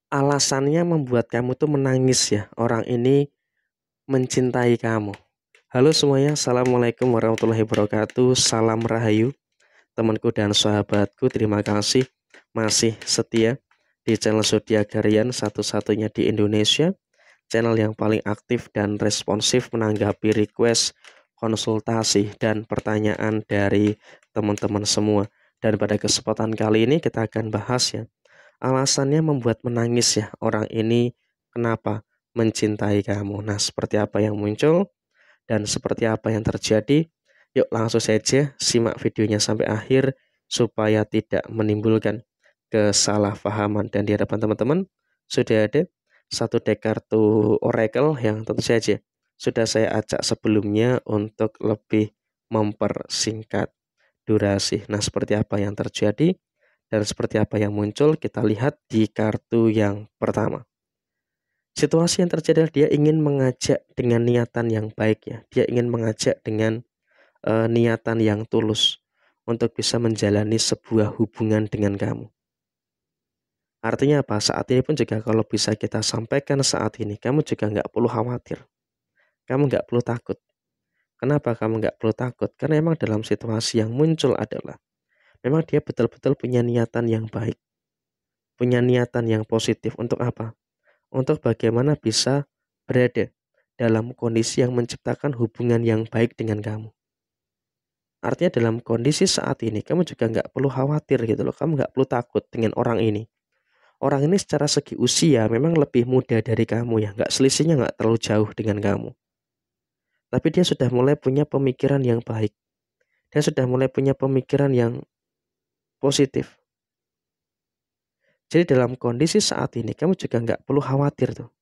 alasannya membuat kamu tuh menangis ya, orang ini mencintai kamu. Halo semuanya, Assalamualaikum warahmatullahi wabarakatuh. Salam Rahayu, temanku dan sahabatku. Terima kasih masih setia di channel Zodiak Harian, satu-satunya di Indonesia, channel yang paling aktif dan responsif menanggapi request, konsultasi, dan pertanyaan dari teman-teman semua. Dan pada kesempatan kali ini kita akan bahas ya, alasannya membuat menangis ya, orang ini kenapa mencintai kamu. Nah, seperti apa yang muncul dan seperti apa yang terjadi? Yuk langsung saja simak videonya sampai akhir supaya tidak menimbulkan kesalahpahaman. Dan di hadapan teman-teman sudah ada satu deck kartu oracle yang tentu saja sudah saya acak sebelumnya untuk lebih mempersingkat durasi. Nah, seperti apa yang terjadi dan seperti apa yang muncul, kita lihat di kartu yang pertama. Situasi yang terjadi adalah dia ingin mengajak dengan niatan yang baik ya. Dia ingin mengajak dengan niatan yang tulus untuk bisa menjalani sebuah hubungan dengan kamu. Artinya apa? Saat ini pun juga kalau bisa kita sampaikan saat ini, kamu juga nggak perlu khawatir. Kamu nggak perlu takut. Kenapa kamu nggak perlu takut? Karena emang dalam situasi yang muncul adalah, memang dia betul-betul punya niatan yang baik. Punya niatan yang positif untuk apa? Untuk bagaimana bisa berada dalam kondisi yang menciptakan hubungan yang baik dengan kamu. Artinya dalam kondisi saat ini kamu juga nggak perlu khawatir gitu loh. Kamu nggak perlu takut dengan orang ini. Orang ini secara segi usia memang lebih muda dari kamu ya. Nggak selisihnya nggak terlalu jauh dengan kamu. Tapi dia sudah mulai punya pemikiran yang baik. Dia sudah mulai punya pemikiran yang positif. Jadi dalam kondisi saat ini kamu juga nggak perlu khawatir tuh.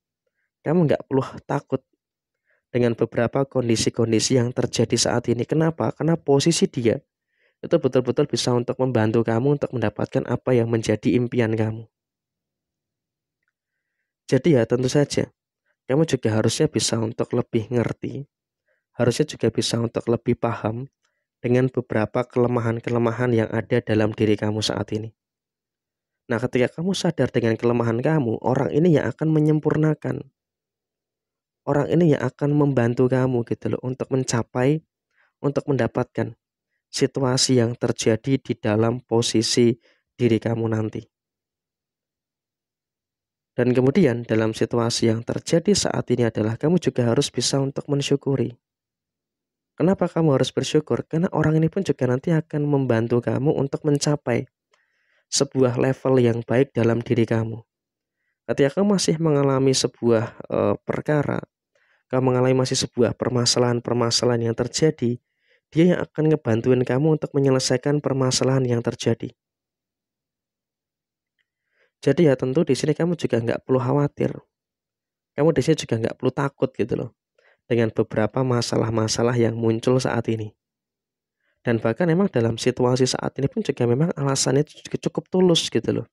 Kamu nggak perlu takut dengan beberapa kondisi-kondisi yang terjadi saat ini. Kenapa? Karena posisi dia itu betul-betul bisa untuk membantu kamu untuk mendapatkan apa yang menjadi impian kamu. Jadi ya tentu saja, kamu juga harusnya bisa untuk lebih ngerti, harusnya juga bisa untuk lebih paham dengan beberapa kelemahan-kelemahan yang ada dalam diri kamu saat ini. Nah, ketika kamu sadar dengan kelemahan kamu, orang ini yang akan menyempurnakan. Orang ini yang akan membantu kamu gitu loh untuk mencapai, untuk mendapatkan situasi yang terjadi di dalam posisi diri kamu nanti. Dan kemudian dalam situasi yang terjadi saat ini adalah kamu juga harus bisa untuk mensyukuri. Kenapa kamu harus bersyukur? Karena orang ini pun juga nanti akan membantu kamu untuk mencapai sebuah level yang baik dalam diri kamu. Ketika kamu masih mengalami sebuah perkara, kamu mengalami masih sebuah permasalahan-permasalahan yang terjadi, dia yang akan ngebantuin kamu untuk menyelesaikan permasalahan yang terjadi. Jadi ya tentu di sini kamu juga nggak perlu khawatir. Kamu di sini juga nggak perlu takut gitu loh dengan beberapa masalah-masalah yang muncul saat ini. Dan bahkan memang dalam situasi saat ini pun juga memang alasannya juga cukup tulus gitu loh.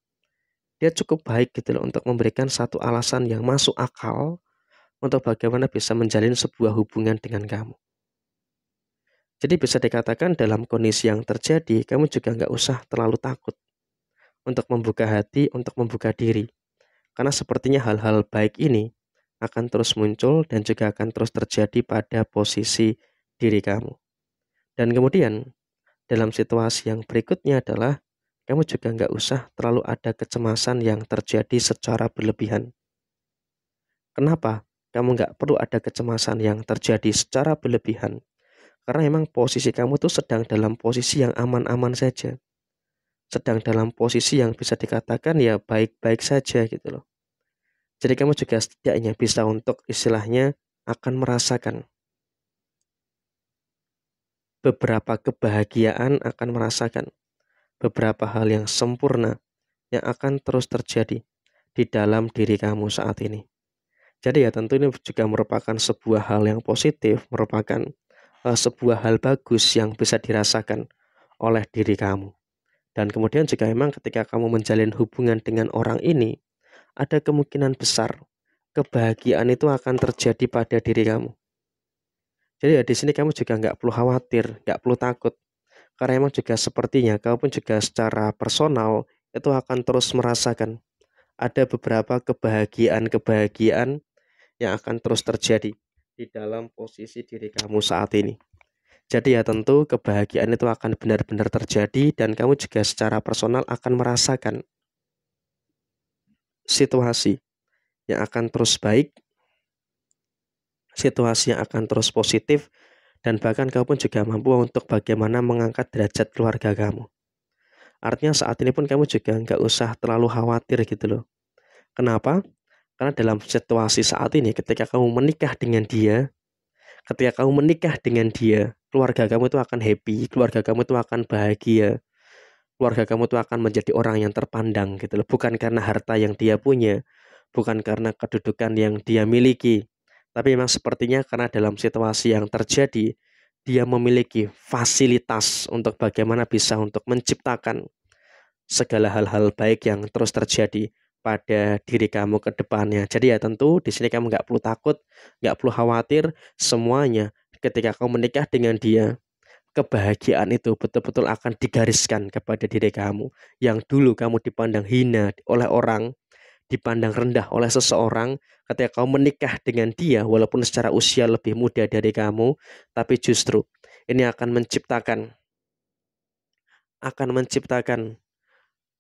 Dia cukup baik gitu loh untuk memberikan satu alasan yang masuk akal untuk bagaimana bisa menjalin sebuah hubungan dengan kamu. Jadi bisa dikatakan dalam kondisi yang terjadi, kamu juga nggak usah terlalu takut untuk membuka hati, untuk membuka diri. Karena sepertinya hal-hal baik ini akan terus muncul dan juga akan terus terjadi pada posisi diri kamu. Dan kemudian dalam situasi yang berikutnya adalah kamu juga nggak usah terlalu ada kecemasan yang terjadi secara berlebihan. Kenapa? Kamu nggak perlu ada kecemasan yang terjadi secara berlebihan. Karena memang posisi kamu tuh sedang dalam posisi yang aman-aman saja. Sedang dalam posisi yang bisa dikatakan ya baik-baik saja gitu loh. Jadi kamu juga setidaknya bisa untuk istilahnya akan merasakan beberapa kebahagiaan, akan merasakan beberapa hal yang sempurna yang akan terus terjadi di dalam diri kamu saat ini. Jadi ya tentu ini juga merupakan sebuah hal yang positif, merupakan sebuah hal bagus yang bisa dirasakan oleh diri kamu. Dan kemudian juga memang ketika kamu menjalin hubungan dengan orang ini, ada kemungkinan besar kebahagiaan itu akan terjadi pada diri kamu. Jadi ya di sini kamu juga nggak perlu khawatir, nggak perlu takut. Karena emang juga sepertinya kamu pun juga secara personal itu akan terus merasakan ada beberapa kebahagiaan-kebahagiaan yang akan terus terjadi di dalam posisi diri kamu saat ini. Jadi ya tentu kebahagiaan itu akan benar-benar terjadi dan kamu juga secara personal akan merasakan situasi yang akan terus baik, situasi yang akan terus positif, dan bahkan kamu pun juga mampu untuk bagaimana mengangkat derajat keluarga kamu. Artinya saat ini pun kamu juga nggak usah terlalu khawatir gitu loh. Kenapa? Karena dalam situasi saat ini ketika kamu menikah dengan dia, keluarga kamu itu akan happy, keluarga kamu itu akan bahagia, keluarga kamu itu akan menjadi orang yang terpandang gitu loh. Bukan karena harta yang dia punya, bukan karena kedudukan yang dia miliki, tapi memang sepertinya karena dalam situasi yang terjadi, dia memiliki fasilitas untuk bagaimana bisa untuk menciptakan segala hal-hal baik yang terus terjadi pada diri kamu ke depannya. Jadi ya tentu di sini kamu nggak perlu takut, nggak perlu khawatir, semuanya ketika kamu menikah dengan dia, kebahagiaan itu betul-betul akan digariskan kepada diri kamu. Yang dulu kamu dipandang hina oleh orang, dipandang rendah oleh seseorang, ketika kamu menikah dengan dia, walaupun secara usia lebih muda dari kamu, tapi justru ini akan menciptakan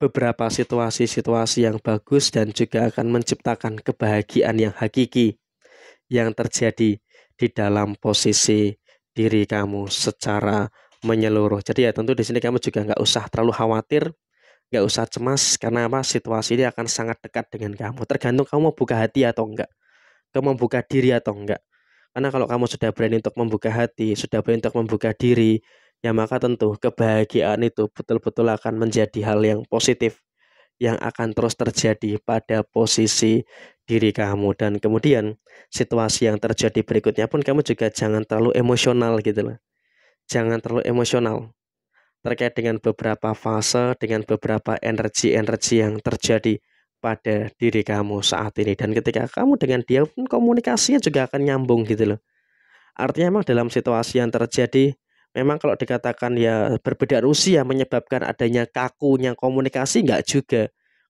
beberapa situasi-situasi yang bagus dan juga akan menciptakan kebahagiaan yang hakiki yang terjadi di dalam posisi diri kamu secara menyeluruh. Jadi ya tentu di sini kamu juga nggak usah terlalu khawatir, nggak usah cemas karena apa? Situasi ini akan sangat dekat dengan kamu. Tergantung kamu mau buka hati atau enggak, kamu membuka diri atau enggak. Karena kalau kamu sudah berani untuk membuka hati, sudah berani untuk membuka diri, ya maka tentu kebahagiaan itu betul-betul akan menjadi hal yang positif yang akan terus terjadi pada posisi diri kamu. Dan kemudian situasi yang terjadi berikutnya pun kamu juga jangan terlalu emosional gitu loh. Jangan terlalu emosional terkait dengan beberapa fase, dengan beberapa energi-energi yang terjadi pada diri kamu saat ini. Dan ketika kamu dengan dia pun komunikasinya juga akan nyambung gitu loh. Artinya memang dalam situasi yang terjadi, memang kalau dikatakan ya berbeda usia menyebabkan adanya kakunya komunikasi, enggak juga.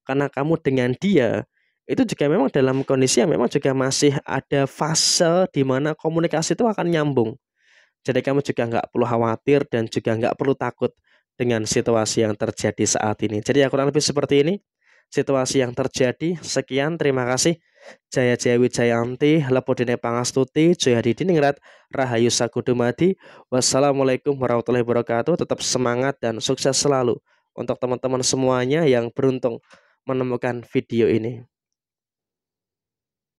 Karena kamu dengan dia itu juga memang dalam kondisi yang memang juga masih ada fase di mana komunikasi itu akan nyambung. Jadi kamu juga nggak perlu khawatir dan juga nggak perlu takut dengan situasi yang terjadi saat ini. Jadi ya kurang lebih seperti ini situasi yang terjadi. Sekian, terima kasih. Jaya Jaya Wijayanti, Lepodene Pangastuti, Jaya Didiningrat, Rahayu Sakudumadi. Wassalamualaikum warahmatullahi wabarakatuh. Tetap semangat dan sukses selalu untuk teman-teman semuanya yang beruntung menemukan video ini.